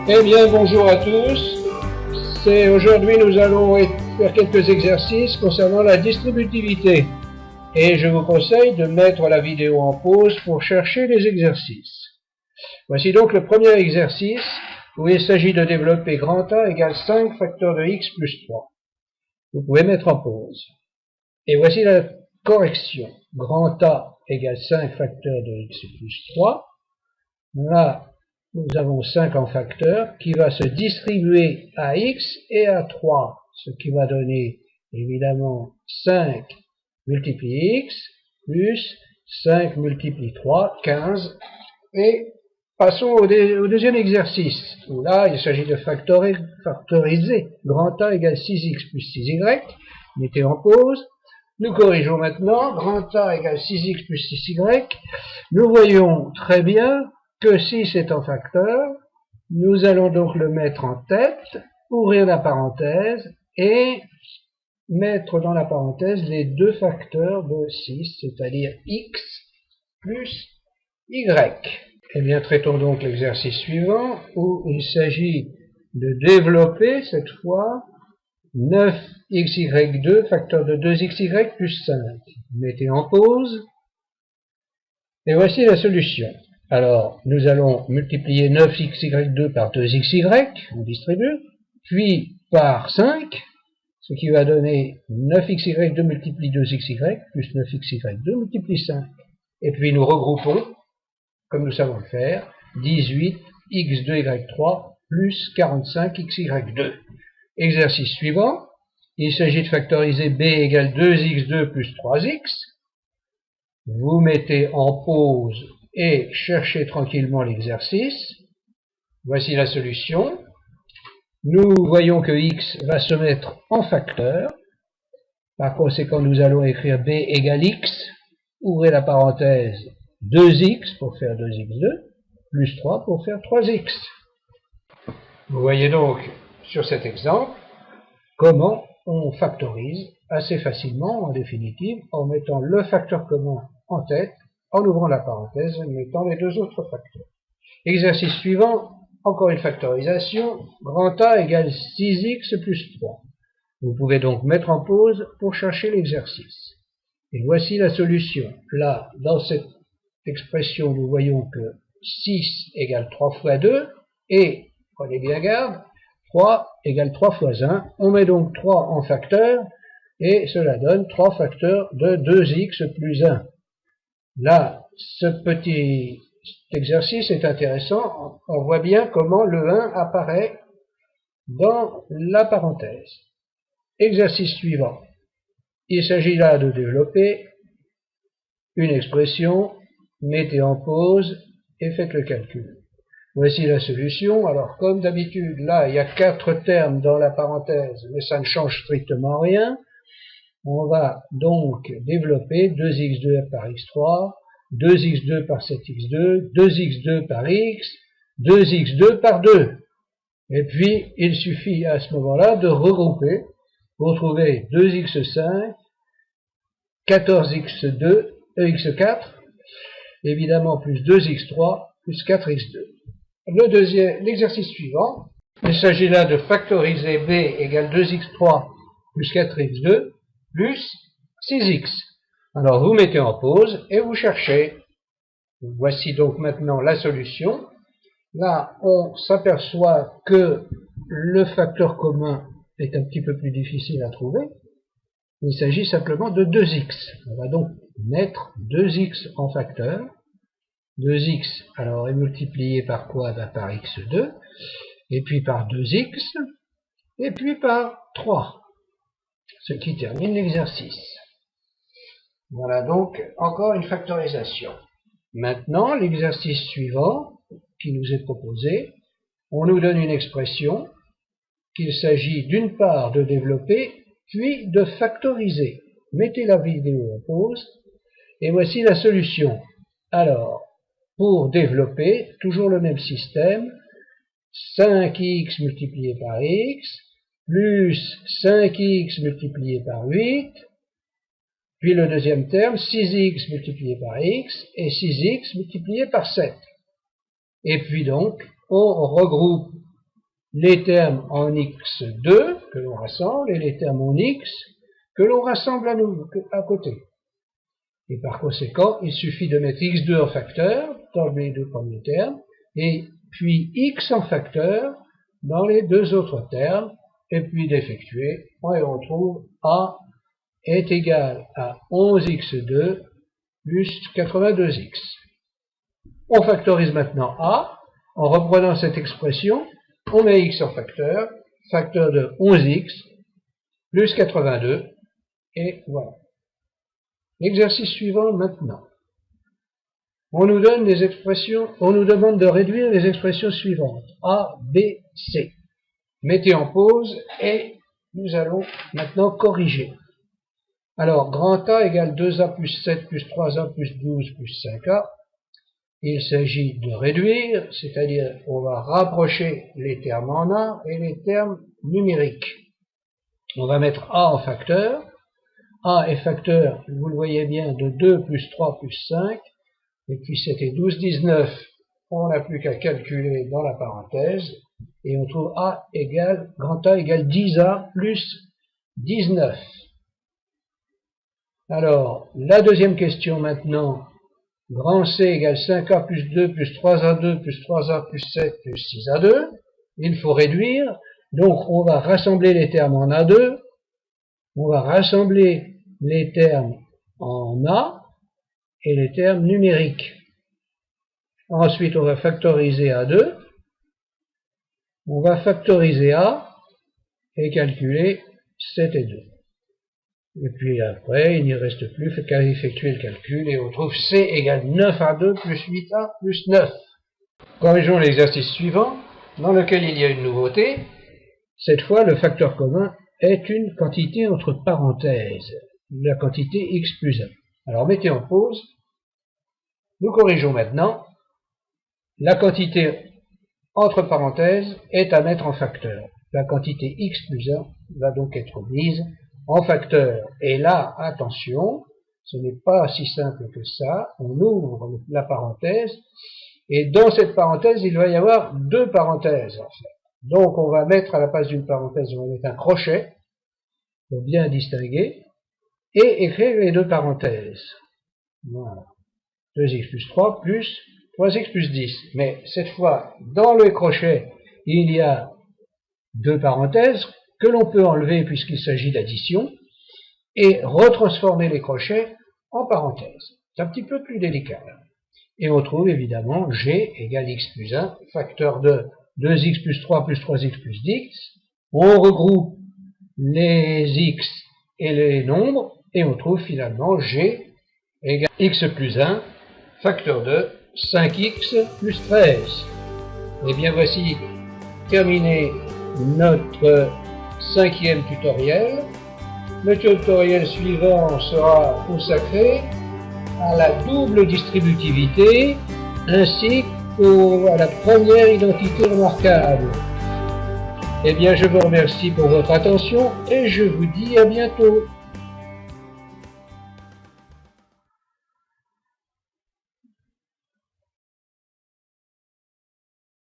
Eh bien, bonjour à tous. Aujourd'hui, nous allons faire quelques exercices concernant la distributivité. Et je vous conseille de mettre la vidéo en pause pour chercher les exercices. Voici donc le premier exercice où il s'agit de développer grand A égale 5 facteur de x plus 3. Vous pouvez mettre en pause. Et voici la correction. Grand A égale 5 facteur de x plus 3. Là, nous avons 5 en facteur qui va se distribuer à x et à 3, ce qui va donner évidemment 5 multiplié x plus 5 multiplié 3, 15. Et passons au deuxième exercice, où là il s'agit de factoriser grand A égale 6x plus 6y. Mettez en pause. Nous corrigeons maintenant. Grand A égale 6x plus 6y. Nous voyons très bien que 6 est en facteur. Nous allons donc le mettre en tête, ouvrir la parenthèse et mettre dans la parenthèse les deux facteurs de 6, c'est-à-dire x plus y. Eh bien, traitons donc l'exercice suivant, où il s'agit de développer, cette fois, 9xy2, facteur de 2xy plus 5. Mettez en pause. Et voici la solution. Alors, nous allons multiplier 9xy2 par 2xy, on distribue, puis par 5, ce qui va donner 9xy2 multiplie 2xy, plus 9xy2 multiplie 5. Et puis nous regroupons, comme nous savons le faire, 18x2y3 plus 45xy2. Exercice suivant, il s'agit de factoriser b égale 2x2 plus 3x. Vous mettez en pause et cherchez tranquillement l'exercice. Voici la solution. Nous voyons que x va se mettre en facteur. Par conséquent, nous allons écrire b égale x, ouvrez la parenthèse, 2x pour faire 2x2, plus 3 pour faire 3x. Vous voyez donc sur cet exemple comment on factorise assez facilement, en définitive, en mettant le facteur commun en tête, en ouvrant la parenthèse et en mettant les deux autres facteurs. Exercice suivant, encore une factorisation, grand A égale 6x plus 3. Vous pouvez donc mettre en pause pour chercher l'exercice. Et voici la solution. Là, dans cette expression, nous voyons que 6 égale 3 fois 2, et, prenez bien garde, 3 égale 3 fois 1. On met donc 3 en facteur, et cela donne 3 facteurs de 2x plus 1. Là, ce petit exercice est intéressant. On voit bien comment le 1 apparaît dans la parenthèse. Exercice suivant. Il s'agit là de développer une expression. Mettez en pause et faites le calcul. Voici la solution. Alors, comme d'habitude, là, il y a 4 termes dans la parenthèse, mais ça ne change strictement rien. On va donc développer 2x2 par x3, 2x2 par 7x2, 2x2 par x, 2x2 par 2. Et puis, il suffit à ce moment-là de regrouper pour trouver 2x5, 14x2, x4, évidemment plus 2x3, plus 4x2. L'exercice suivant, il s'agit là de factoriser b égale 2x3 plus 4x2 plus 6x. Alors vous mettez en pause et vous cherchez. Voici donc maintenant la solution. Là, on s'aperçoit que le facteur commun est un petit peu plus difficile à trouver. Il s'agit simplement de 2x. On va donc mettre 2x en facteur. 2x, alors, est multiplié par quoi? Par x2, et puis par 2x, et puis par 3. Ce qui termine l'exercice. Voilà donc encore une factorisation. Maintenant, l'exercice suivant qui nous est proposé, on nous donne une expression qu'il s'agit d'une part de développer, puis de factoriser. Mettez la vidéo en pause, et voici la solution. Alors, pour développer, toujours le même système, 5x multiplié par x, plus 5x multiplié par 8, puis le deuxième terme, 6x multiplié par x, et 6x multiplié par 7. Et puis donc, on regroupe les termes en x2 que l'on rassemble et les termes en x que l'on rassemble à côté. Et par conséquent, il suffit de mettre x2 en facteur dans les deux premiers termes et puis x en facteur dans les deux autres termes et puis d'effectuer. Et on trouve a est égal à 11x2 plus 82x. On factorise maintenant a. En reprenant cette expression, on met x en facteur de 11x plus 82, et voilà. L'exercice suivant maintenant. On nous donne les expressions, on nous demande de réduire les expressions suivantes. A, B, C. Mettez en pause et nous allons maintenant corriger. Alors, grand A égale 2A plus 7 plus 3A plus 12 plus 5A. Il s'agit de réduire, c'est-à-dire on va rapprocher les termes en A et les termes numériques. On va mettre A en facteur. A est facteur, vous le voyez bien, de 2 plus 3 plus 5. Et puis c'était 12, 19. On n'a plus qu'à calculer dans la parenthèse. Et on trouve A égale, grand A égale 10A plus 19. Alors, la deuxième question maintenant. Grand C égale 5A plus 2 plus 3A2 plus 3A plus 7 plus 6A2. Il faut réduire. Donc, on va rassembler les termes en A2. On va rassembler les termes en A et les termes numériques. Ensuite, on va factoriser A2. On va factoriser A et calculer 7 et 2. Et puis après, il n'y reste plus qu'à effectuer le calcul et on trouve C égale 9A2 plus 8A plus 9. Corrigeons l'exercice suivant, dans lequel il y a une nouveauté. Cette fois, le facteur commun est une quantité entre parenthèses, la quantité x plus 1. Alors mettez en pause. Nous corrigeons maintenant. La quantité entre parenthèses est à mettre en facteur. La quantité x plus 1 va donc être mise en facteur. Et là, attention, ce n'est pas si simple que ça. On ouvre la parenthèse, et dans cette parenthèse, il va y avoir deux parenthèses, en fait. Donc, on va mettre à la place d'une parenthèse, on va mettre un crochet, pour bien distinguer, et écrire les deux parenthèses. Voilà. 2x plus 3 plus 3x plus 10. Mais cette fois, dans le crochet, il y a deux parenthèses, que l'on peut enlever puisqu'il s'agit d'addition, et retransformer les crochets en parenthèses. C'est un petit peu plus délicat. Et on trouve évidemment G égale x plus 1, facteur de 2x plus 3 plus 3x plus 10. On regroupe les x et les nombres, et on trouve finalement G égale x plus 1, facteur de 5x plus 13. Et bien voici terminé notre 5e tutoriel. Le tutoriel suivant sera consacré à la double distributivité ainsi qu'à la première identité remarquable. Eh bien, je vous remercie pour votre attention et je vous dis à bientôt.